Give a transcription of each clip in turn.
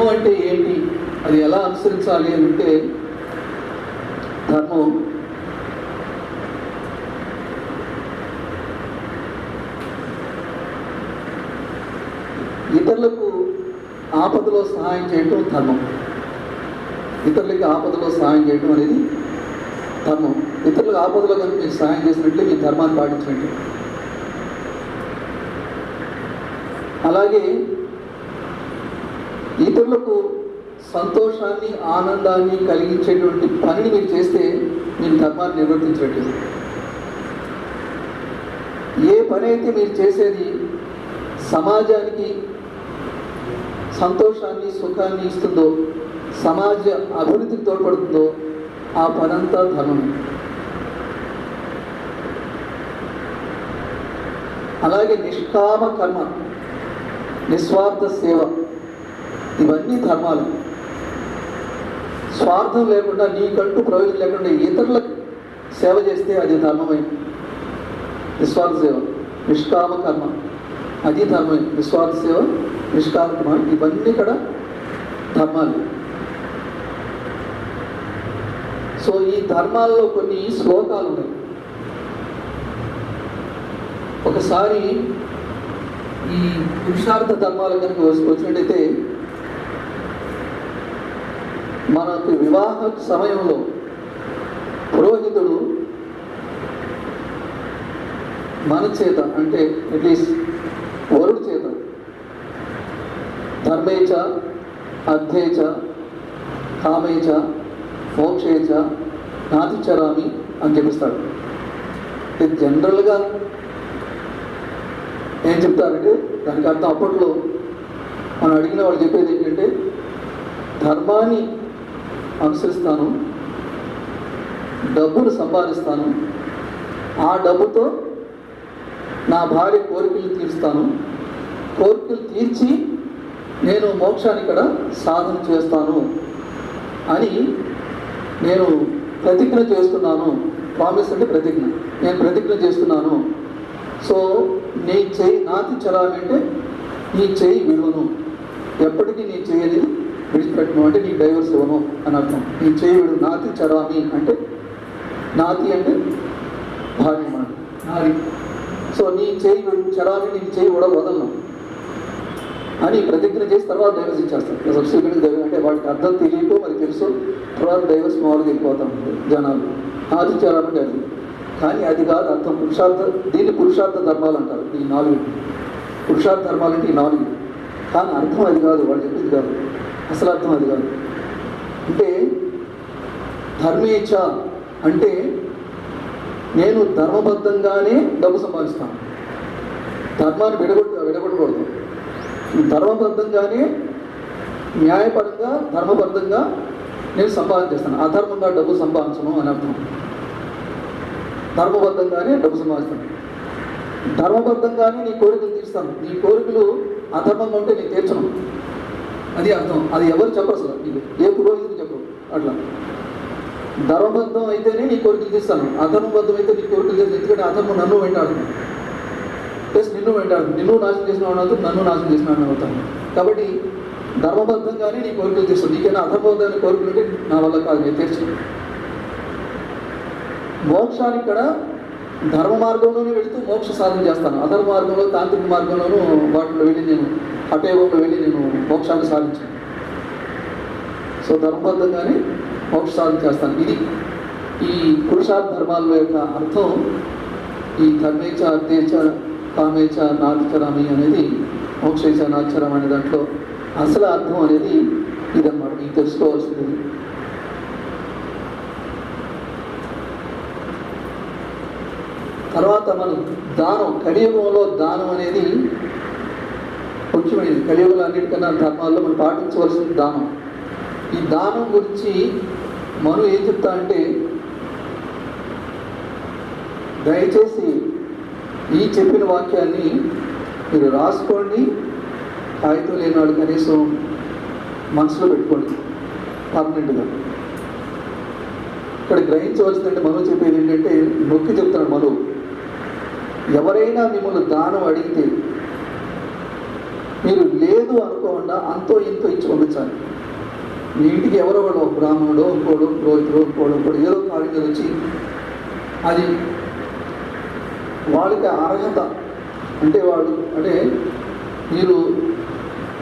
ధర్మం అంటే ఏంటి, అది ఎలా అనుసరించాలి అని అంటే, ధర్మం ఇతరులకు ఆపదలో సహాయం చేయటం ధర్మం. ఇతరులకి ఆపదలో సహాయం చేయటం అనేది ధర్మం. ఇతరులకు ఆపదలో కనుక మీకు సహాయం చేసినట్లే మీ ధర్మాన్ని పాటించినట్టు. అలాగే ఇతరులకు సంతోషాన్ని ఆనందాన్ని కలిగించేటువంటి పనిని మీరు చేస్తే మీరు ధర్మాన్ని నిర్వర్తించినట్టు. ఏ పని అయితే మీరు చేసేది సమాజానికి సంతోషాన్ని సుఖాన్ని ఇస్తుందో, సమాజ అభివృద్ధికి తోడ్పడుతుందో ఆ పనంతా ధర్మం. అలాగే నిష్కామ కర్మ, నిస్వార్థ సేవ, ఇవన్నీ ధర్మాలు. స్వార్థం లేకుండా, నీకంటూ ప్రయోజనం లేకుండా ఇతరులకు సేవ చేస్తే అది ధర్మమే. నిస్వార్థ సేవ, నిష్కామ కర్మ, అది ధర్మమే. నిస్వార్థ సేవ, నిష్కామ కర్మ, ఇవన్నీ కూడా ధర్మాలు. సో ఈ ధర్మాల్లో కొన్ని శ్లోకాలు ఉన్నాయి. ఒకసారి ఈ పురుషార్థ ధర్మాల కనుక వచ్చినట్టయితే, మనకు వివాహ సమయంలో పురోహితుడు మన చేత, అంటే అట్లీస్ట్ వరుడు చేత ధర్మేచ అర్థేచ కామేచ మోక్షేచ నాతిచరామి అని చెప్పిస్తాడు. జనరల్గా ఏం చెప్తారంటే, దానికి అర్థం అప్పట్లో మనం అడిగిన వాళ్ళు చెప్పేది ఏంటంటే, ధర్మాన్ని అనుసరిస్తాను, డబ్బును సంపాదిస్తాను, ఆ డబ్బుతో నా భార్య కోరికలు తీరుస్తాను, కోరికలు తీర్చి నేను మోక్షాన్ని ఇక్కడ సాధన చేస్తాను అని నేను ప్రతిజ్ఞ చేస్తున్నాను. ప్రామిస్ అంటే ప్రతిజ్ఞ. నేను ప్రతిజ్ఞ చేస్తున్నాను. సో నీ చేయి నాతి చరామి అంటే నీ చేయి విడువను, ఎప్పటికీ నీ చేయి అనేది విడిచిపెట్టను, అంటే నీకు డైవర్స్ ఇవ్వను అని అర్థం. నీ చేయి విడు, నాతి చరామి అంటే, నాతి అంటే భార్య మాట, నారి. సో నీ చేయి చరామి, నీ చేయి వదలను అని ప్రతిజ్ఞ చేసి తర్వాత డైవర్స్ ఇచ్చేస్తాను. సబ్సిక్వెంట్ డైవర్స్ అంటే వాటికి అర్థం తెలియకో మరి తెలుసు, తర్వాత డైవర్స్ మామూలుగా వెళ్ళిపోతాం జనాలు. నాతి చరామి అంటే అది. కానీ అది కాదు అర్థం. దీన్ని పురుషార్థ ధర్మాలు అంటారు. ఈ 4 పురుషార్థ ధర్మాలు అంటే ఈ 4. కానీ అర్థం అది కాదు, వాళ్ళు చెప్పింది కాదు, అసలు అర్థం అది కాదు. అంటే ధర్మేచ్ఛ అంటే నేను ధర్మబద్ధంగానే డబ్బు సంపాదిస్తాను. ధర్మాన్ని విడగొట్టకూడదు. ధర్మబద్ధంగానే, న్యాయపరంగా, ధర్మబద్ధంగా నేను సంపాదన చేస్తాను. అధర్మంగా డబ్బు సంపాదించను అని అర్థం. ధర్మబద్ధంగానే డబ్బు సంపాదిస్తాను. ధర్మబద్ధంగానే నీ కోరికలు తీరుస్తాను. నీ కోరికలు అధర్మంగా ఉంటే నేను తీర్చను, అది అర్థం. అది ఎవరు చెప్పరు అసలు, నీకు ఏ పురోహితుడు చెప్పరు. అట్లా ధర్మబద్ధం అయితేనే నీ కోరికలు తీస్తాను, అధర్మబద్ధం అయితే నీ కోరికలు తీస్తాను. ఎందుకంటే అధర్మం నన్ను వెంటాడుతుంది, ప్లస్ నిన్ను వెంటాడుతుంది. నిన్ను నాశనం చేసిన వాడు అవుతుంది, నన్ను నాశనం చేసిన వాడిని అవుతాను. కాబట్టి ధర్మబద్ధంగానే నీ కోరికలు తీస్తాను. నీకైనా అధర్మబద్ధమైన కోరికలు ఉంటే నా వల్ల కాదు, నేను తీర్చు. మోక్షాన్ని ఇక్కడ ధర్మ మార్గంలోనే వెళుతూ మోక్ష సాధన చేస్తాను. అధర్మ మార్గంలో, తాంత్రిక మార్గంలోనూ వాటిలో వెళ్ళి నేను అటేవంలో వెళ్ళి నేను మోక్షాన్ని సాధించాను. సో ధర్మబద్ధంగానే మోక్ష సాధన చేస్తాను. ఇది ఈ పురుషార్థ ధర్మాల యొక్క అర్థం. ఈ ధర్మేచ అర్థేచ కామేచ నాతిచరామి అనేది, మోక్షేచ నాతిచరామి అనే దాంట్లో అసలు అర్థం అనేది ఇదన్నమాట. మీకు తెలుసుకోవాల్సింది. తర్వాత మనం దానం, కలియుగంలో దానం అనేది ముఖ్యమైనది. కలియుగంలో అన్నిటికన్నా ధర్మాల్లో మనం పాటించవలసింది దానం. ఈ దానం గురించి మనం ఏం చెప్తా అంటే, దయచేసి ఈ చెప్పిన వాక్యాన్ని మీరు రాసుకోండి, కాగితం లేనివాడు కనీసం మనసులో పెట్టుకోండి పర్మనెంట్గా. ఇక్కడ గ్రహించవలసిందంటే మనం చెప్పేది ఏంటంటే, నొక్కి చెప్తాడు మనం, ఎవరైనా మిమ్మల్ని దానం అడిగితే మీరు లేదు లేదు అనుకోకుండా అంతో ఇంతో ఇచ్చి పంపించాలి. మీ ఇంటికి ఎవరో వాళ్ళు ఒక బ్రాహ్మణుడు, ఇంకోడు, పురోహితుడు, ఇంకోడు ఏదో కార్యం మీద వచ్చి అది వాళ్ళకి అర్హత అంటే మీరు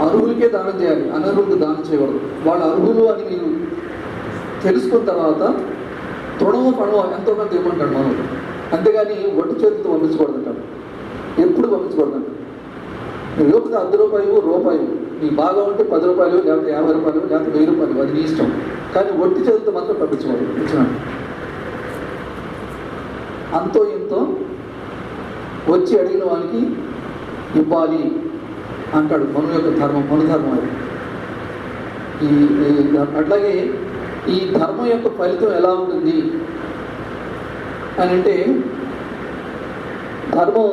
అర్హులకే దానం చేయాలి, అనర్హులకు దానం చేయకూడదు. వాళ్ళు అర్హులు అని మీరు తెలుసుకున్న తర్వాత తృణమో పడవో ఎంతో కొంత ఇవ్వమంటాడు మనకు. అంతేగాని ఒట్టి చేతితో పంపించకూడదంటాడు, ఎప్పుడు పంపించకూడదంట. మీరు లేకపోతే ₹10 నీకు బాగా ఉంటే ₹10 లేకపోతే ₹50 లేకపోతే ₹1000, అది నీ ఇష్టం. కానీ ఒట్టి చేతితో మాత్రం పంపించకూడదు. ఇచ్చినాడు అంతో ఇంతో వచ్చి అడిగిన వాళ్ళకి ఇవ్వాలి అంటాడు మన యొక్క ధర్మం, మన ధర్మం అది. అట్లాగే ఈ ధర్మం యొక్క ఫలితం ఎలా ఉంటుంది అని అంటే, ధర్మం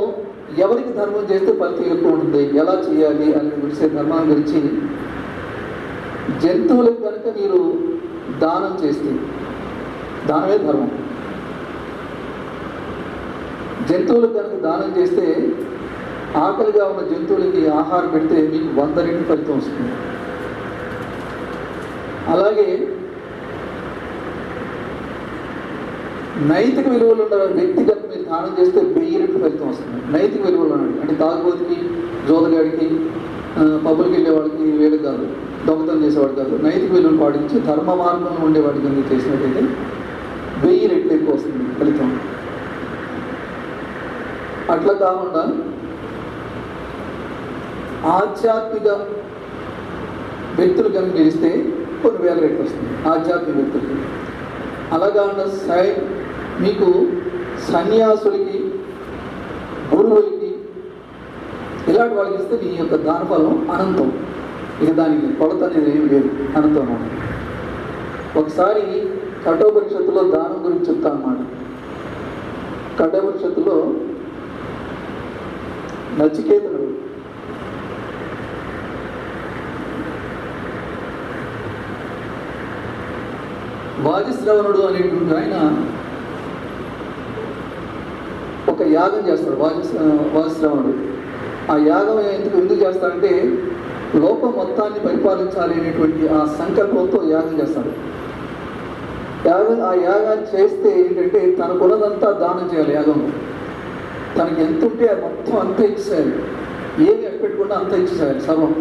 ఎవరికి ధర్మం చేస్తే ఫలితం ఎక్కువ ఉంటుంది, ఎలా చేయాలి అని గురించే ధర్మాన్ని గురించి, జంతువులకు కనుక మీరు దానం చేస్తే దానమే ధర్మం. జంతువులకు కనుక దానం చేస్తే, ఆకలిగా ఉన్న జంతువులకి ఆహారం పెడితే మీకు 100 రెట్లు ఫలితం వస్తుంది. అలాగే నైతిక విలువలు ఉన్న వ్యక్తి కనుక మీరు దానం చేస్తే 1000 రెట్లు ఫలితం వస్తుంది. నైతిక విలువలు ఉన్నాడు అంటే తాగుబోతుకి, జోదగాడికి, పబ్బులకి వెళ్ళేవాడికి వీళ్ళకి కాదు, దొంగతనం చేసేవాడు కాదు, నైతిక విలువలు పాటించి ధర్మ మార్గంలో ఉండేవాడి కింద చేసినట్టయితే 1000 రెట్లు ఎక్కువ వస్తుంది ఫలితం. అట్లా కాకుండా ఆధ్యాత్మిక వ్యక్తులు కనుక గెలిస్తే కొన్ని 1000 రెట్లు వస్తుంది ఆధ్యాత్మిక వ్యక్తులకి. అలాగా మీకు సన్యాసులకి, గురువులకి, ఇలాంటి వాళ్ళకి ఇస్తే మీ యొక్క దానఫలం అనంతం. ఇక దానికి కొలత అనేది ఏం లేదు, అనంతం అన్నమాట. ఒకసారి కఠోపనిషత్తులో దానం గురించి చెప్తా అన్నమాట. కఠోపనిషత్తులో నచికేతుడు వాజిశ్రవణుడు అనేటువంటి ఆయన ఒక యాగం చేస్తాడు. వాజిశ్రవణుడు ఆ యాగం ఎందుకు చేస్తాడంటే, లోకం మొత్తాన్ని పరిపాలించాలి అనేటువంటి ఆ సంకల్పంతో యాగం చేస్తాడు. ఆ యాగాన్ని చేస్తే ఏంటంటే, తనకున్నదంతా దానం చేయాలి. యాగంలో తనకి ఎంత ఉంటే అది మొత్తం అంతా ఇచ్చేయాలి, ఏమి ఎక్కపెట్టకుండా అంతా ఇచ్చేసేయాలి సర్వం.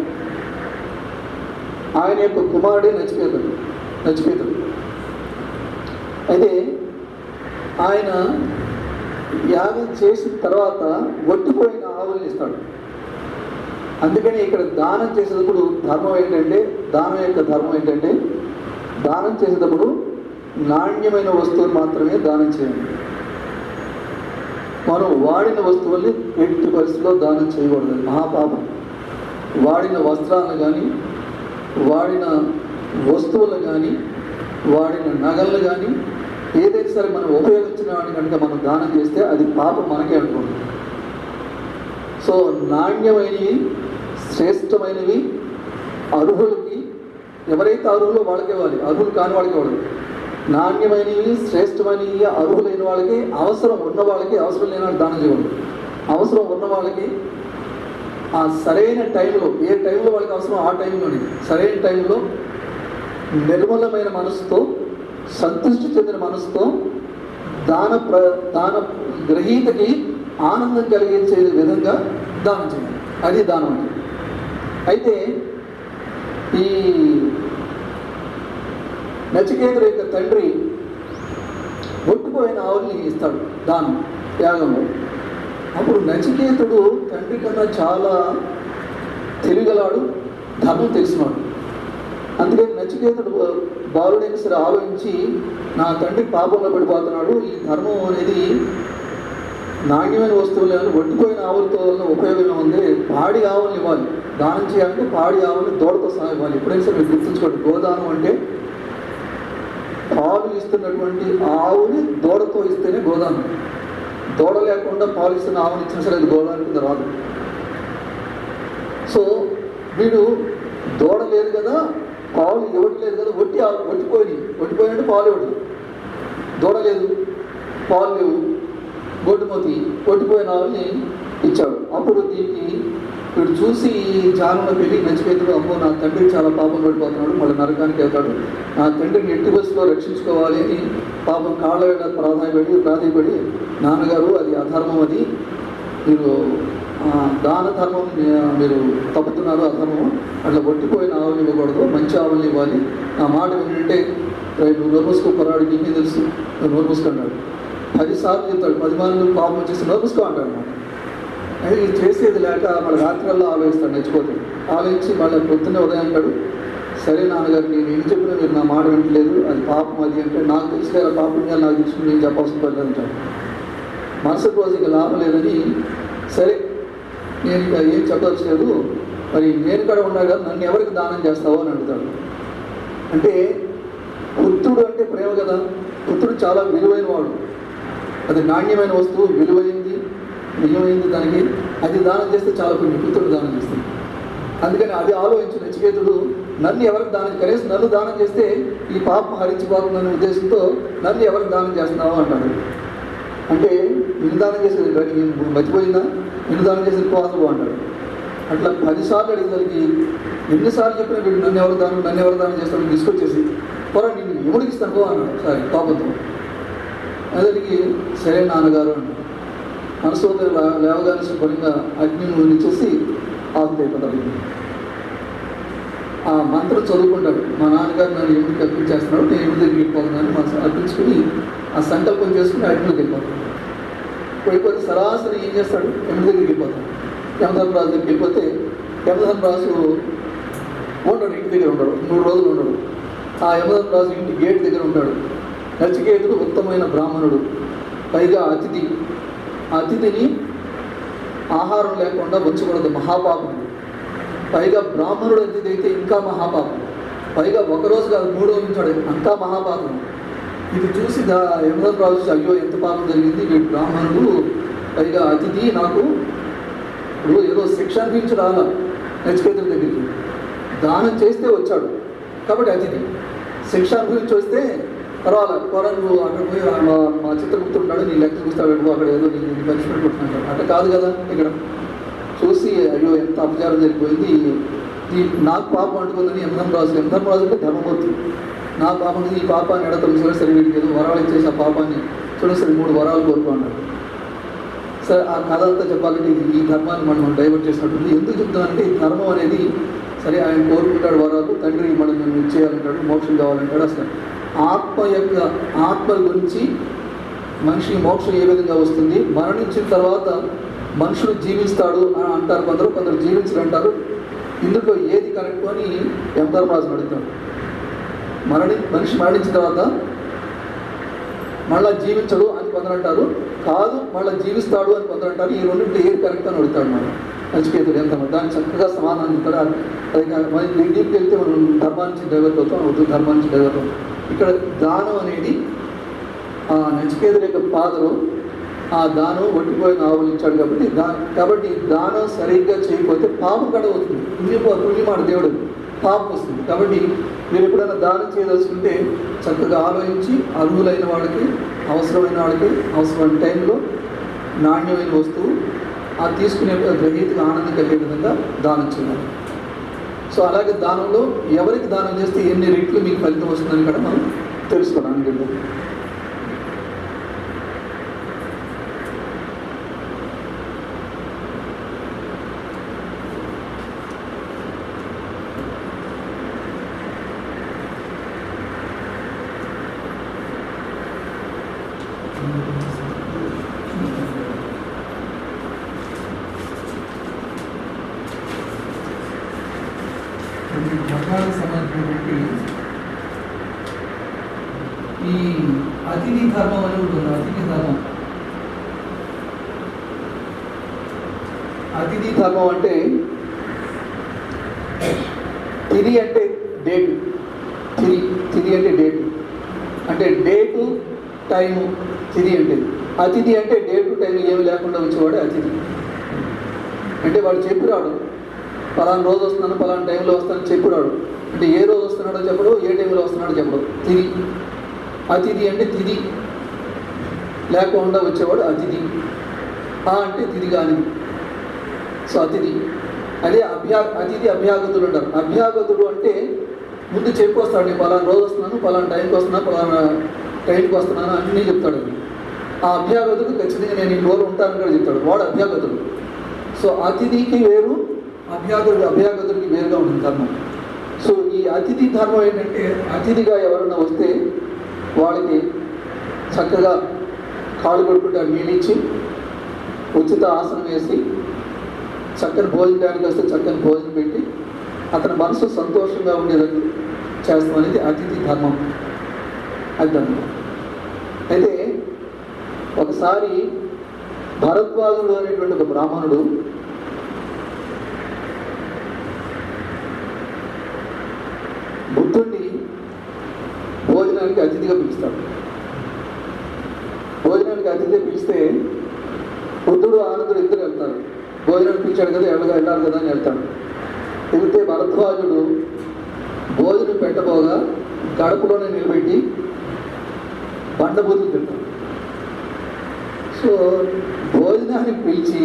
ఆయన యొక్క కుమారుడే నచికేతుడు. అయితే ఆయన యాగం చేసిన తర్వాత ఒట్టిపోయిన ఆవుల్ని ఇస్తాడు. అందుకని ఇక్కడ దానం చేసేటప్పుడు దానం యొక్క ధర్మం ఏంటంటే, దానం చేసేటప్పుడు నాణ్యమైన వస్తువులు మాత్రమే దానం చేయాలి. మనం వాడిన వస్తువుల్ని ఎట్టి పరిస్థితిలో దానం చేయకూడదు, మహాపాపం. వాడిన వస్త్రాలను కానీ, వాడిన వస్తువులను కానీ, వాడిన నగలను కానీ, ఏదైతే సరే మనం ఉపయోగించిన వాడిని కనుక మనం దానం చేస్తే అది పాపం మనకే అనుకోండి. సో నాణ్యమైనవి, శ్రేష్టమైనవి అర్హులకి, ఎవరైతే అర్హులో వాళ్ళకే ఇవ్వాలి, అర్హులు కాని వాళ్ళకి ఇవ్వడం. నాణ్యమైనవి, శ్రేష్టమైనవి అర్హులైన వాళ్ళకి, అవసరం ఉన్న వాళ్ళకి, అవసరం లేని వాళ్ళకి దానం చేయకూడదు. అవసరం ఉన్న వాళ్ళకి ఆ సరైన టైంలో, ఏ టైంలో వాళ్ళకి అవసరం ఆ టైంలోనే సరైన టైంలో నిర్మలమైన మనసుతో, సంతృష్టి చెందిన మనసుతో దాన గ్రహీతకి ఆనందం కలిగించే విధంగా దానం చేయాలి. అది దానం అంటే. అయితే ఈ నచికేతుడు యొక్క తండ్రి ఒట్టిపోయిన ఆవుల్ని ఇస్తాడు దానం యాగంలో. అప్పుడు నచికేతుడు తండ్రి కన్నా చాలా తెలివిగలాడు, ధర్మం తెలిసినాడు. అందుకని నచికేతుడు బాలుడైనా సరే ఆలోచించి, నా తండ్రి పాపంలో పడిపోతున్నాడు, ఈ ధర్మం అనేది నాణ్యమైన వస్తువులు ఏమైనా ఒట్టిపోయిన ఆవులతో ఉపయోగం ఉంది, పాడి ఆవులను ఇవ్వాలి. దానం చేయాలంటే పాడి ఆవుని దూడతో సహా ఇవ్వాలి. ఎప్పుడైనా సరే మీరు గుర్తుంచుకోండి, గోదానం అంటే పాలు ఇస్తున్నటువంటి ఆవుని దూడతో ఇస్తేనే గోదానం. దూడ లేకుండా పాలు ఇస్తున్న ఆవుని ఇచ్చినా సరే అది గోదానం కింద రాదు. సో వీడు దూడ లేదు కదా, పాలు ఇవ్వట్లేదు కదా, ఒట్టిపోయినట్టు పాలు ఇవ్వడు. దూడ లేదు, పాలు లేవు, గొడ్డుమతి, ఒట్టిపోయిన ఆవుని ఇచ్చాడు. అప్పుడు దీనికి వీడు చూసి ఈ జానంలోకి వెళ్ళి నచ్చిపోతాడు, అమ్మో నా తండ్రి చాలా పాపం పడిపోతున్నాడు, మళ్ళీ నరకానికి వెళ్తాడు, నా తండ్రిని ఎట్టి బస్సులో రక్షించుకోవాలి అని పాపం కాళ్ళ వేళ ప్రాధాయపడి నాన్నగారు అది అధర్మం, అది మీరు దాన ధర్మం మీరు తప్పుతున్నారు, అధర్మం, అట్లా కొట్టిపోయిన ఆవులు ఇవ్వకూడదు, మంచి ఆవులు ఇవ్వాలి, నా మాట వింటే నువ్వు నోరు మూసుకో పొరాడికి ఇంకే తెలుసు, నువ్వు నోరు మూసుకున్నాడు. 10 సార్లు చెప్తాడు, 10 మంది పాపం వచ్చేసి నోరు మూసుకో అంటాడు అన్నమాట. ఇది చేసేది లేక మళ్ళీ రాత్రిలో ఆలోచిస్తాడు, నచ్చిపోతాడు. ఆలోచించి మళ్ళీ పొద్దున్నే ఉదయం అంటాడు, సరే నాన్నగారు నేను ఏం చెప్పినా మీరు నా మాట వింటలేదు, అది పాపం అది అంటే, నాకు తెలిసిన పాపం నాకు తెలిసి నేను చెప్పాల్సిన పని అంటాడు. మరుసటి రోజు ఇక లాభం లేదని, సరే నేను ఇక ఏం చెప్పవచ్చలేదు, మరి నేను కూడా ఉన్నా కదా, నన్ను ఎవరికి దానం చేస్తావో అని అడుగుతాడు. అంటే పుత్రుడు అంటే ప్రేమ కదా, పుత్రుడు చాలా విలువైన వాడు, అది నాణ్యమైన వస్తువు, విలువైంది, నిజమైంది, దానికి అది దానం చేస్తే చాలా పుణ్యం, పుత్రుడు దానం చేస్తాడు. అందుకని అది ఆలోచించి నచికేతుడు నన్ను ఎవరికి దానం, కనీసం నన్ను దానం చేస్తే ఈ పాపం హరించిపోతుందనే ఉద్దేశంతో నన్ను ఎవరికి దానం చేస్తున్నావు అంటాడు. అంటే నిన్ను దానం చేసేది మర్చిపోయిందా, నిన్ను దానం చేసేది పోదు అంటాడు. అట్లా 10 సార్లు అడిగేదానికి ఎన్నిసార్లు చెప్పినా వీడు నన్ను ఎవరు దానం చేస్తాను తీసుకొచ్చేసి పొరా నేను ఎముడికి ఇస్తాను పో అన్నాడు. సరే పాపంతో అతనికి సరే నాన్నగారు అన్నాడు. మనసుతో లేవగానే శుభ్రంగా అగ్నిని ఉంచేసి ఆకుతైపోతాడు. ఆ మంత్రం చదువుకుంటాడు, మా నాన్నగారు నన్ను ఎముడికి అర్పించేస్తున్నాడు, నేను ఎముడి దగ్గరికి వెళ్ళిపోతున్నాను మనసు అర్పించుకుని ఆ సంకల్పం చేసుకుని అగ్నిలోకి వెళ్ళిపోతాడు. వెళ్ళిపోతే సరాసరి ఏం చేస్తాడు, ఎముడి దగ్గరికి వెళ్ళిపోతాడు. యమధర్మరాజు దగ్గరికి వెళ్ళిపోతే యమధర్మరాజు ఉండడు, ఇంటి దగ్గర ఉండడు, 3 రోజులు ఉండడు. ఆ యమధర్మరాజు ఇంటి గేట్ దగ్గర ఉంటాడు. నచికేతుడు ఉత్తమమైన బ్రాహ్మణుడు, పైగా అతిథి. అతిథిని ఆహారం లేకుండా ఉంచకూడదు, మహాపాపం. పైగా బ్రాహ్మణుడు అతిథి అయితే ఇంకా మహాపాపం. పైగా ఒకరోజు కాదు 3 రోజులు ఉంచాడు, అంతా మహాపాపం. ఇది చూసి యమధర్మరాజు అయ్యో ఎంత పాపం జరిగింది, వీడు బ్రాహ్మణుడు పైగా అతిథి, నాకు ఇప్పుడు ఏదో శిక్ష అనిపించి రాలా నచికేతుడి దగ్గరికి, దానం చేస్తే వచ్చాడు కాబట్టి అతిథి. శిక్ష అనుభవించి వస్తే పర్వాలేదు, నువ్వు అక్కడ పోయి మా చిత్రగుప్తుడు ఉన్నాడు, నీ లెక్క చూస్తాడు, అక్కడ ఏదో నేను పనిష్మెంట్ కొట్టుకుంటాడు. అట్లా కాదు కదా, ఇక్కడ చూసి అయ్యో ఎంత అపచారం జరిగిపోయింది, ఈ నాకు పాపం అంటుకుందని యమధర్మరాజు అంటే ధర్మమూర్తి, నా పాపం ఈ పాపాన్ని ఎడతలు సరే వీడికి ఏదో వరాలు ఇచ్చేసి ఆ పాపాన్ని సరే 3 వరాలు కోరుకున్నాడు. సరే ఆ కథ అంతా చెప్పాలంటే ఈ ధర్మాన్ని మనం డైవర్ట్ చేసినట్టుంది. ఎందుకు చెప్తున్నానంటే ఈ ధర్మం అనేది సరే ఆయన కోరుకుంటాడు వరాలు, తండ్రి మనం మేము ఇచ్చేయాలంటాడు, మోక్షం కావాలంటాడు. అసలు ఆత్మ గురించి మనిషికి మోక్షం ఏ విధంగా వస్తుంది, మరణించిన తర్వాత మనుషుడు జీవిస్తాడు అని అంటారు కొందరు జీవించరు అంటారు. ఇందులో ఏది కరెక్ట్ అని యమధర్మరాజుని అడుగుతాడు. మనిషి మరణించిన తర్వాత మళ్ళీ జీవించడు అని కొందరు అంటారు, కాదు మళ్ళీ జీవిస్తాడు అని కొందరు అంటారు. ఈ రెండింటిలో ఏది కరెక్ట్ అని అడుగుతాడు మనం నచికేతుడు. ఎంత దానికి చక్కగా సమాధానం ఇస్తాడు. అది మనం ఇంటికి వెళ్తే మనం ధర్మానికి డైవర్ట్ అవుతాం, ధర్మానికి డైవర్ట్ అవుతాం. ఇక్కడ దానం అనేది ఆ నచికేతుడి యొక్క ఫాదరు ఆ దానం ఒట్టిపోయిన ఆవులు ఇచ్చాడు కాబట్టి దానం సరిగ్గా చేయకపోతే పాపం కడ అవుతుంది, పుణ్యమాట దేవుడు పాపం వస్తుంది. కాబట్టి మీరు ఎప్పుడైనా దానం చేయదలుచుకుంటే చక్కగా ఆలోచించి అర్హులైన వాళ్ళకి, అవసరమైన వాళ్ళకి, అవసరమైన టైంలో నాణ్యమైన వస్తువు ఆ తీసుకునే గ్రహీతకు ఆనందం కలిగే విధంగా దానం చేయాలి. సో అలాగే దానంలో ఎవరికి దానం చేస్తే ఎన్ని రెట్లు మీకు ఫలితం వస్తుందని కూడా మనం తెలుసుకోవడానికి వెళ్దాం. ధర్మానికి సంబంధించినటువంటి ఈ అతిథి ధర్మం అని ఉంటుంది. అతిథి ధర్మం అంటే తిరి అంటే డేటు, తిరి అంటే డేటు, అంటే డేటు టైము తిరి అంటే. అతిథి అంటే డేటు టైం ఏమి లేకుండా వచ్చేవాడే అతిథి. అంటే వాడు చెప్పిరాడు పలానా రోజు వస్తున్నాను, పలానా టైంలో వస్తానని చెప్పిరాడు. అంటే ఏ రోజు వస్తున్నాడో చెప్పడు, ఏ టైంలో వస్తున్నాడో చెప్పడు. తిది అతిథి అంటే తిది లేకుండా వచ్చేవాడు అతిథి. అంటే తిది కానిది. సో అతిథి అదే అతిథి అభ్యాగతులు అంటారు. అభ్యాగతుడు అంటే ముందు చెప్పొస్తాడు, నేను పలానా రోజు వస్తున్నాను, పలానా టైంకి వస్తున్నాను, పలానా టైంకి వస్తున్నాను అన్నీ చెప్తాడు. ఆ అభ్యాగతుడు ఖచ్చితంగా నేను ఈ రోజు ఉంటానని కూడా చెప్తాడు, వాడు అభ్యాగతుడు. సో అతిథికి వేరు, అభ్యాగతుడికి వేరుగా ఉంటుంది ధర్మం. సో ఈ అతిథి ధర్మం ఏంటంటే, అతిథిగా ఎవరన్నా వస్తే వాళ్ళకి చక్కగా కాళ్ళు కొట్టుకుంటే నీళ్ళు ఇచ్చి, ఉచిత ఆసనం వేసి, చక్కని భోజనానికి వస్తే చక్కని భోజనం పెట్టి, అతని మనసు సంతోషంగా ఉండేటట్టు చేస్తాం అనేది అతిథి ధర్మం. అది ధర్మం. అయితే ఒకసారి భరద్వాజుడు అనేటువంటి ఒక బ్రాహ్మణుడు బుద్ధుడిని భోజనానికి అతిథిగా పిలుస్తాడు. భోజనానికి అతిథిగా పిలిస్తే బుద్ధుడు ఆనందుడు ఇద్దరు వెళ్తారు. భోజనానికి పిలిచాడు కదా, వెళ్ళాలి కదా అని వెళ్తాడు. వెళ్తే భరద్వాజుడు భోజనం పెట్టబోగా గడపలోనే నిలబెట్టి బండబూతులు తింటాడు. సో భోజనానికి పిలిచి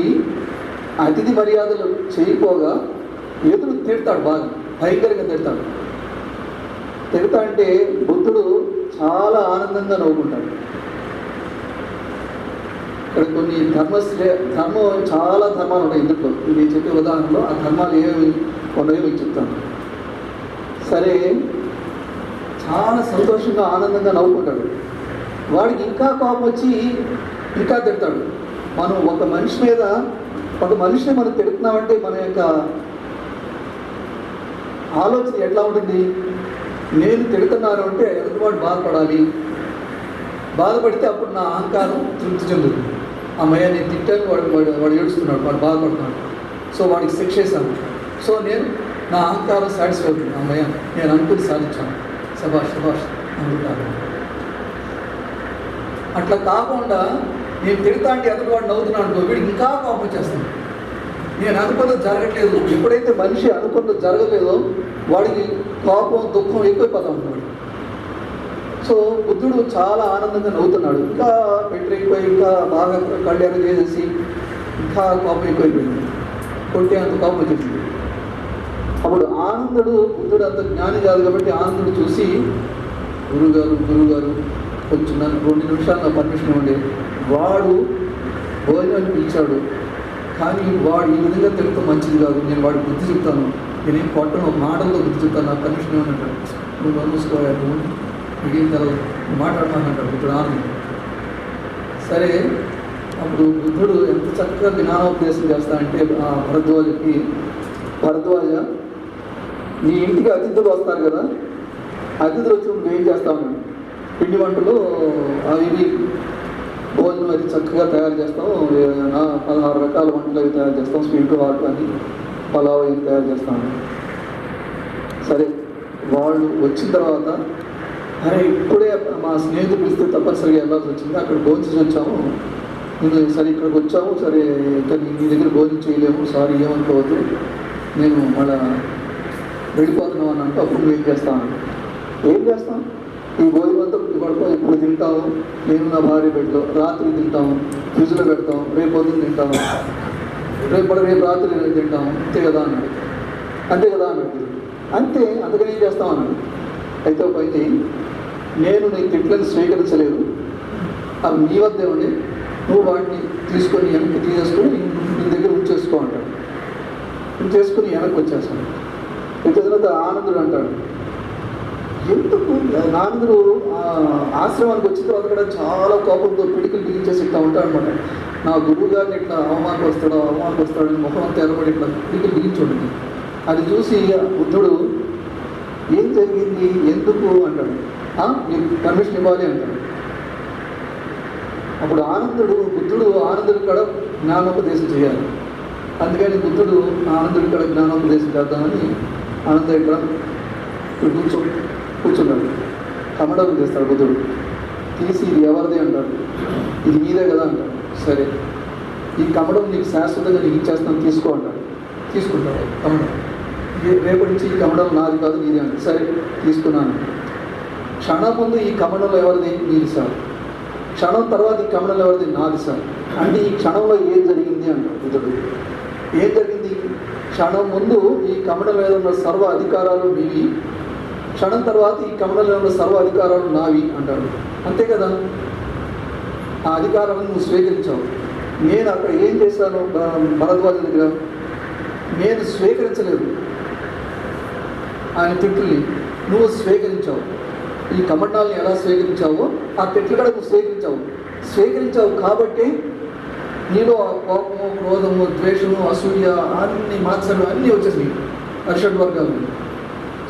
అతిథి మర్యాదలు చేయకపోగా ఎదురు తిడతాడు, బాగా భయంకరంగా తిడతాడు. తిడతా అంటే బుద్ధుడు చాలా ఆనందంగా నవ్వుకుంటాడు. ఇక్కడ కొన్ని ధర్మం చాలా ధర్మాలు ఉంటాయి ఇందులో. ఇది చెప్పే ఉదాహరణలో ఆ ధర్మాలు ఏమి ఉన్నాయో మీకు చెప్తాను. సరే, చాలా సంతోషంగా ఆనందంగా నవ్వుకుంటాడు. వాడికి ఇంకా కోపం వచ్చి ఇంకా తిడతాడు. మనం ఒక మనిషిని మనం తిడుతున్నామంటే మన యొక్క ఆలోచన ఎట్లా ఉంటుంది? నేను తిడుతున్నాను అంటే ఎదుటివాడు బాధపడాలి, బాధపడితే అప్పుడు నా అహంకారం తృప్తి చెందుతుంది. అమ్మయ్య నేను తిట్టాను, వాడు ఏడుస్తున్నాడు, వాడు బాధపడుతున్నాడు, సో వాడికి శిక్ష వేశాను, సో నేను నా అహంకారం సాటిస్ఫై అవుతుంది. అమ్మయ్య నేను అనుకుని సాధించాను, శభాష్ అనుకుంటాను. అట్లా కాకుండా నేను తిడతా అంటే ఎదుటివాడు నవ్వుతున్నాడు అనుకో, వీడికి ఇంకా కోపం వచ్చేస్తుంది. నేను అనుకున్నది జరగట్లేదు. ఎప్పుడైతే మనిషి అనుకున్నది జరగలేదో వాడికి కోపం దుఃఖం ఎక్కువైపోతూ ఉంటాడు. సో బుద్ధుడు చాలా ఆనందంగా నవ్వుతున్నాడు. ఇంకా పెట్టిపోయి ఇంకా బాగా కళ్యాణం చేసేసి ఇంకా కోపం ఎక్కువైపోయింది, కొట్టే అంత కోపం వచ్చేసింది. అప్పుడు బుద్ధుడు అంత జ్ఞాని కాదు కాబట్టి ఆనందుడు చూసి, గురువుగారు కొంచెం నన్ను 2 నిమిషాలు నా పర్మిషన్ ఇవ్వండి. వాడు భోజనాన్ని పిలిచాడు, కానీ వాడు ఈ విధంగా తిరుగుతూ మంచిది కాదు, నేను వాడికి బుద్ధి చెప్తాను, నేనేం కొట్టను, ఒక మాటలతో బుద్ధి చెప్తాను, నా పర్మిషన్ ఇవ్వనంటాడు. నువ్వు నమ్మసుకోవాలి, మిగిలిన తర్వాత మాట్లాడతానంటాడు బుద్ధుడు ఆనందం. సరే, అప్పుడు బుద్ధుడు ఎంత చక్కగా జ్ఞానోపదేశం చేస్తానంటే ఆ భరద్వాజ నీ ఇంటికి అతిథులు వస్తారు కదా, అతిథులు వచ్చి నువ్వు ఏం చేస్తావు? పిండి వంటలు అవి భోజనం అది చక్కగా తయారు చేస్తాం, 16 రకాల వంటలు అవి తయారు చేస్తాం, స్వీట్ హాట్ అని పలావ్ అవి తయారు చేస్తాము. సరే, వాళ్ళు వచ్చిన తర్వాత అరే ఇప్పుడే మా స్నేహితులు పిలిస్తే తప్పనిసరిగా వెళ్ళాల్సి వచ్చింది, అక్కడ భోజనం వచ్చాము, నేను సరే ఇక్కడికి వచ్చాము, సరే ఇంకా నీ దగ్గర భోజనం చేయలేము, సారీ ఏమనుకోవద్దు, నేను మళ్ళా వెళ్ళిపోతున్నావు అని అంటే అప్పుడు నువ్వు ఏం చేస్తాం? ఈ భోజనం అంతా ఇప్పుడు తింటాము, నేను నా భార్య బిడ్డలో రాత్రి తింటాము, ఫ్రిడ్జ్లో పెడతాం, రేపు పొద్దున్న తింటాము, రేపు రాత్రి తింటాము, అంతే కదా అన్నాడు. అంతే, అందుకని ఏం చేస్తాం అన్నాడు. అయితే ఒక పైన నేను నీ తిట్లను స్వీకరించలేదు, అవి నీ వద్దే ఉండి నువ్వు వాటిని తీసుకొని వెనక్కి తీసేసుకొని నీ దగ్గర ఉంచేసుకో అంటాడు. ఉంచేసుకొని వెనక్కి వచ్చేస్తాను. ఇంత తర్వాత ఆనందుడు అంటాడు, ఎందుకు ఆనందుడు ఆశ్రమానికి వచ్చిన తర్వాత కూడా చాలా కోపంతో పిడికిలు బిగించేసి ఇట్లా ఉంటాడు అనమాట. నా గురువు గారిని ఇట్లా అవమానపరుస్తాడని ముఖం అంతా ఎర్రబడి ఇట్లా పిడికిలు బిగించి ఉంటుంది. అది చూసి బుద్ధుడు ఏం జరిగింది ఎందుకు అంటాడు. నీకు పర్మిషన్ ఇవ్వాలి అంటాడు. అప్పుడు బుద్ధుడు ఆనందుడి కూడా జ్ఞానోపదేశం చేయాలి. అందుకని బుద్ధుడు ఆనందుడి కూడా జ్ఞానోపదేశం చేద్దామని ఆనంద ఇక్కడ కూర్చున్నాడు. కమడం చేస్తాడు బుద్ధుడు. తీసి ఇది ఎవరిదే అంటాడు. ఇది మీదే కదా అంటాడు. సరే, ఈ కమడం నీకు శాశ్వతంగా నీకు ఇచ్చేస్తాను, తీసుకో అంటాడు. తీసుకుంటాడు కమడం. రేపటి నుంచి ఈ కమడం నాది కాదు నీదే అంటాడు. సరే, తీసుకున్నాను. క్షణం ముందు ఈ కమడంలో ఎవరిది? నీది సార్. క్షణం తర్వాత ఈ కమడంలో ఎవరిది? నాది సార్. అంటే ఈ క్షణంలో ఏం జరిగింది అంటాడు బుద్ధుడు. ఏం జరిగింది? క్షణం ముందు ఈ కమండలం మీద ఉన్న సర్వ అధికారాలు నీవి, క్షణం తర్వాత ఈ కమండలం ఉన్న సర్వ అధికారాలు నావి అంటాడు. అంతే కదా, ఆ అధికారాలను నువ్వు స్వీకరించావు. నేను అక్కడ ఏం చేశాను భరద్వాజ దగ్గర? నేను స్వీకరించలేదు ఆయన తిట్టుల్ని, నువ్వు స్వీకరించావు. ఈ కమండాలను ఎలా స్వీకరించావో ఆ తిట్లు కూడా నువ్వు స్వీకరించావు కాబట్టి నీలో ఆ కోపము, క్రోధము, ద్వేషము, అసూయ, అన్ని మాత్సర్యం అన్నీ వచ్చేసి అరిషడ్ వర్గాలు.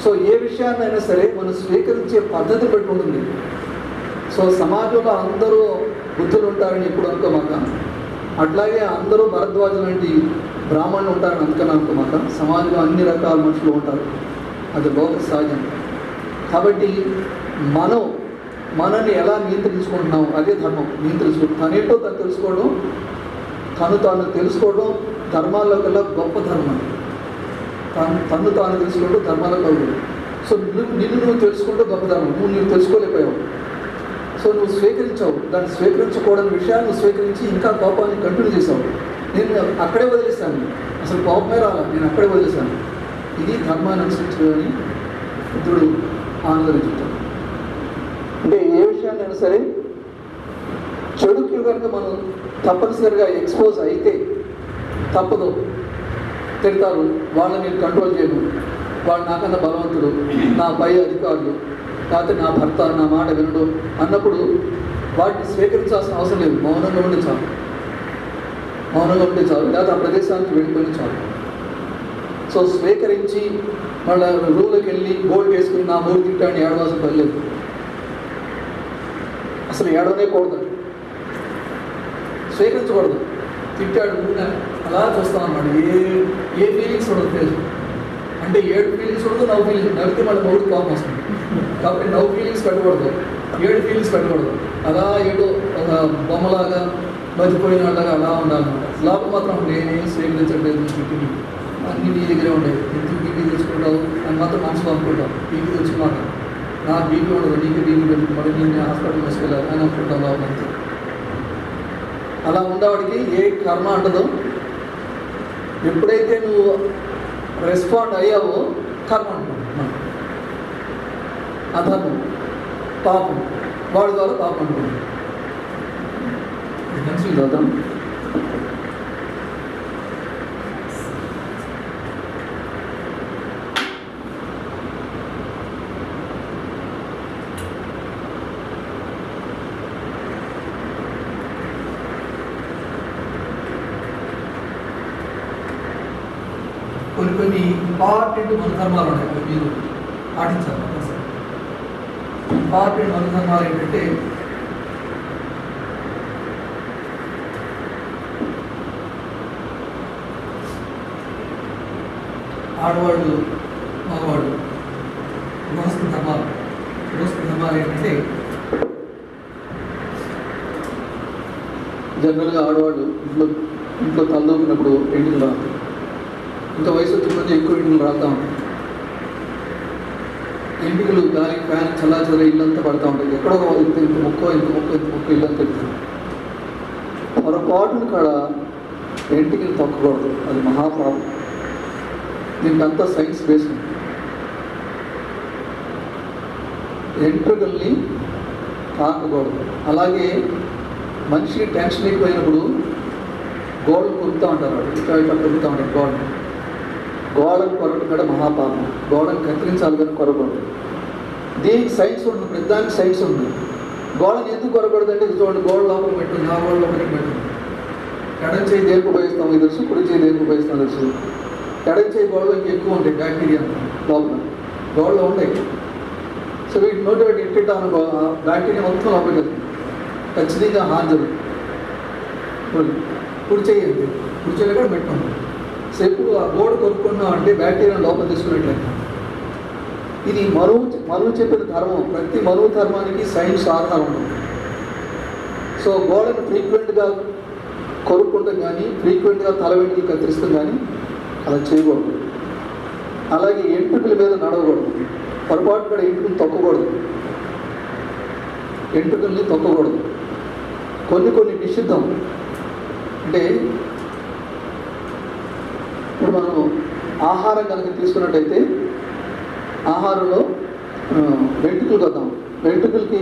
సో ఏ విషయాన్నైనా సరే మనం స్వీకరించే పద్ధతి బట్టి ఉంటుంది. సో సమాజంలో అందరూ బుద్ధులు ఉంటారని ఎప్పుడు అనుకోమాక, అట్లాగే అందరూ భరద్వాజ లాంటి బ్రాహ్మణులు ఉంటారని అనుకోమాక. సమాజంలో అన్ని రకాల మనుషులు ఉంటారు, అది లోక సహజం. కాబట్టి మనల్ని ఎలా నియంత్రించుకుంటున్నాం, అదే ధర్మం. తనేంటో తను తెలుసుకోవడం, తాను తెలుసుకోవడం ధర్మాల్లో కల్లా గొప్ప ధర్మం. తాను తెలుసుకోవడం ధర్మాల్లో కలుగు. సో నిన్ను నువ్వు తెలుసుకుంటూ గొప్ప ధర్మం. నువ్వు తెలుసుకోలేకపోయావు. సో నువ్వు స్వీకరించావు. దాన్ని స్వీకరించకూడని విషయాన్ని నువ్వు స్వీకరించి ఇంకా కోపాన్ని కంటిన్యూ చేసావు. నేను అక్కడే వదిలేశాను, అసలు కోపమే రాలా, నేను అక్కడే వదిలేశాను. ఇది ధర్మాన్ని అనుసరించని బుద్ధుడు ఆనందించుతాడు. అంటే ఏ విషయాన్నైనా సరే చెడుకి కనుక మనం తప్పనిసరిగా ఎక్స్పోజ్ అయితే తప్పదు. తిడతారు, వాళ్ళని నేను కంట్రోల్ చేయను, వాళ్ళు నాకన్నా బలవంతుడు, నా పై అధికారులు, లేకపోతే నా భర్త నా మాట వినడు అన్నప్పుడు వాటిని స్వీకరించాల్సిన అవసరం లేదు. మౌనంగా ఉండి చాలు, లేకపోతే ఆ ప్రదేశానికి వెళ్ళిపోయి చాలు. సో స్వీకరించి వాళ్ళ రూమ్లోకి వెళ్ళి బోర్డు వేసుకుని నా మూడు తిట్టాన్ని ఏడవాల్సిన పని లేదు. అసలు ఏడవనే కూడదు, స్వీకరించకూడదు. తిట్టాడు అలా చూస్తాం అన్నమాట. ఏ ఫీలింగ్స్ ఉండదు ఫేస్ అంటే 7 ఫీలింగ్స్ ఉండదు, 9 ఫీలింగ్స్. నవ్వితే మళ్ళీ మూడు కోపం వస్తుంది. కాబట్టి 9 ఫీలింగ్స్ పెట్టకూడదు, 7 ఫీలింగ్స్ పెట్టకూడదు. అలా ఏదో ఒక బొమ్మలాగా మర్చిపోయిన వాళ్ళగా అలా ఉండాలన్నమాట. లోపల మాత్రం నేనేం స్వీకరించట్లేదు, తిట్టింది అన్నీ నీ దగ్గరే ఉండేవి, ఎందుకు బీపీ తెచ్చుకుంటావు అని మాత్రం మనసులో అనుకుంటావు. బీపీ తెచ్చుకున్నాక నాకు బీపీ ఉండదు, నీకు బీపీ పెట్టుకు, మళ్ళీ నేను హాస్పిటల్ తీసుకెళ్ళాలి అని అనుకుంటాం లోపల. అలా ఉండేవాడికి ఏ కర్మ అంటదో. ఎప్పుడైతే నువ్వు రెస్పాండ్ అయ్యావో కర్మ అంటున్నావు, అధర్మం, పాపం, వాడి ద్వారా పాపం అంటున్నావు. మంచి అర్థం. కొన్ని ఇంపార్టెంట్ మనుధర్మాలు ఉన్నాయి, మీరు పాటించాలి. ఇంపార్టెంట్ మనుధర్మాలు ఏంటంటే ఆడవాళ్ళు మగవాళ్ళు గృహస్థ ధర్మాలు ఏంటంటే జనరల్గా ఆడవాళ్ళు ఇంట్లో తలదూకినప్పుడు ఎండిలు రాదు. ఇంకా వయసు వచ్చిన కొంచెం ఎక్కువ ఎండికలు రాస్తూ ఉంటాయి. ఎండికలు గాలి ఫ్యాన్ చల్లాచల ఇల్లంతా పడుతూ ఉంటాయి. ఎక్కడో ఇంత మొక్క ఇల్లంతా పెడుతుంది. పొరపాటును కాడ ఎంటికలు తొక్కకూడదు, అది మహాపాపం. దీనికి అంతా సైన్స్ బేస్ ఉంది. ఎంట్రుకల్ని తాకకూడదు. అలాగే మనిషికి టెన్షన్ ఎక్కువైనప్పుడు గోడలు కొరుకుతూ ఉంటారు, ఇట్లా కొరుకుతూ ఉంటారు. గోడను కొరకడం కూడా మహాపాపం. గోడను కత్తిరించాలి కానీ కొరకూడదు. దీనికి సైన్స్ ఉంటుంది, ప్రతిదానికి సైన్స్ ఉంది. గోడను ఎందుకు కొరకూడదు అంటే చూడండి, గోడ లోపల పెట్టింది, ఆ గోడ లోపలికి పెట్టింది. ఎడం చేయి దేనికి ఉపయోగిస్తాం ఇది తెలుసు, కుడి చేయి దేనికి ఉపయోగిస్తాం తెలుసు. ఎడం చేయి గోడలో ఇంకెక్కువ ఉంటాయి బ్యాక్టీరియా లోపల, గోడలో ఉంటాయి. సో వీటి నోటి పెట్టి ఇట్టిట్టాను బ్యాక్టీరియా మొత్తం లోపలికి వెళ్తుంది, ఖచ్చితంగా హాని జరుగుతుంది. కుడి చేయండి, కుడి చేయి కూడా పెట్టుకోండి. సో ఎప్పుడు ఆ గోడ కొనుక్కున్నాం అంటే బ్యాక్టీరియా లోపల తీసుకున్నట్లయితే ఇది మరువు చెప్పిన ధర్మం. ప్రతి మరువు ధర్మానికి సైన్స్ ఆధారం ఉంటుంది. సో గోడను ఫ్రీక్వెంట్గా కొనుక్కుంటాం కానీ ఫ్రీక్వెంట్గా తల వెంట్రుకలు కత్తిరిస్తాం కానీ అలా చేయకూడదు. అలాగే ఎంట్రుకల మీద నడవకూడదు. పొరపాటు కూడా ఎంట్రుకలు తొక్కకూడదు. కొన్ని నిషిద్ధం. అంటే ఇప్పుడు మనం ఆహారం కనుక తీసుకున్నట్టయితే ఆహారంలో వెంట్రుకలకు వద్దాం. వెంట్రుకలకి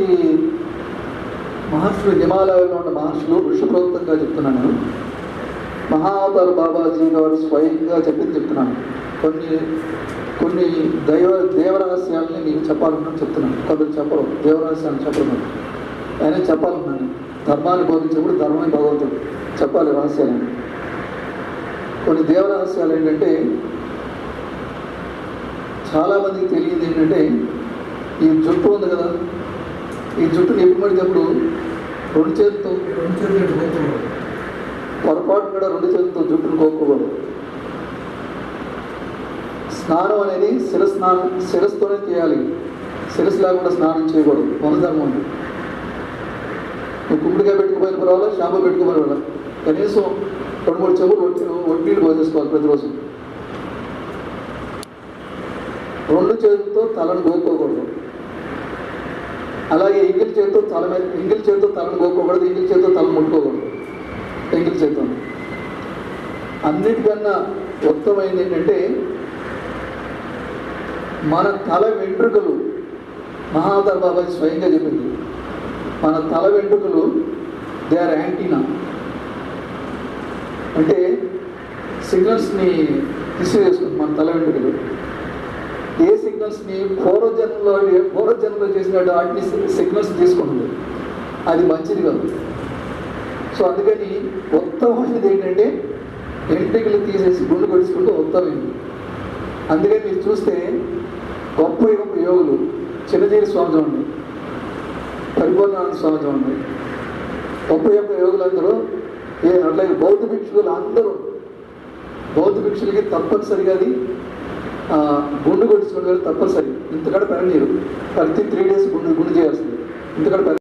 మహర్షులు, హిమాలయాల్లో ఉన్న మహర్షులు ఋషిప్రోక్తంగా చెప్తున్నాను నేను. మహావతార్ బాబాజీ గారు స్వయంగా చెప్తున్నాను. కొన్ని దేవరహస్యాలని మీకు చెప్పాలన్నా చెప్తున్నాను. కొందరు చెప్పరు, దేవరహస్యాలను చెప్పరు. ఆయన చెప్పాలన్నాను. ధర్మాన్ని బోధించేప్పుడు ధర్మమే భగవంతుడు చెప్పాలి రహస్యాలని. కొన్ని దేవరహస్యాలు ఏంటంటే చాలామందికి తెలియదు ఏంటంటే, ఈ జుట్టు ఉంది కదా, ఈ జుట్టుని ఎప్పుడు పడినప్పుడు రెండు చేతులతో పొరపాటు కూడా రెండు చేతులతో జుట్టును కోసుకోకూడదు. స్నానం అనేది శిరస్సుతోనే చేయాలి. శిరస్సు లేకుండా స్నానం చేయకూడదు. వనధర్మం ఉంది. నువ్వు కుమ్మిడిగా పెట్టుకుపోయిన పర్వాలా, షాంపూ పెట్టుకుపోయిన పర్వాలా, కనీసం 2-3 చెవులు ఒట్టినీళ్ళు పోసేసుకోవాలి ప్రతిరోజు. రెండు చేతులతో తలను గోక్కోకూడదు. అలాగే ఎంగిలి చేతితో తలను గోక్కోకూడదు. ఎంగిలి చేతితో తలను ముట్టుకోకూడదు. ఎంగిలి చేతితో. అన్నిటికన్నా ఉత్తమైంది ఏంటంటే మన తల వెంట్రుకలు, మహావతార్ బాబాజీ స్వయంగా చెప్పింది, మన తల వెంట్రుకలు దే ఆర్ యాంటీనా. అంటే సిగ్నల్స్ని రిసీవ్ చేసుకుంది మన తల వెంట్రుకలు. ఏ సిగ్నల్స్ని పూర్వజన్మలో చేసినట్టు వాటిని సిగ్నల్స్ తీసుకుంటుంది. అది మంచిది కాదు. సో అందుకని ఉత్తమమైనది ఏంటంటే వెంట్రుకలు తీసేసి గుండు కొడుచుకుంటూ ఉత్తమైంది. అందుకని మీరు చూస్తే గొప్ప గొప్ప యోగులు, చిన్నజీవి స్వామి చూడండి, పరిపూర్ణానంద స్వామి చూడండి, గొప్ప గొప్ప యోగులందరూ అట్లాగే బౌద్ధ భిక్షులు అందరూ, బౌద్ధ భిక్షులకి తప్పనిసరిగా అది గుండు కొట్టించుకోవడం తప్పనిసరి. ఇంతకడ పెరగనీరు, ప్రతి 3 days గుండు చేయాల్సింది. ఇంతకడ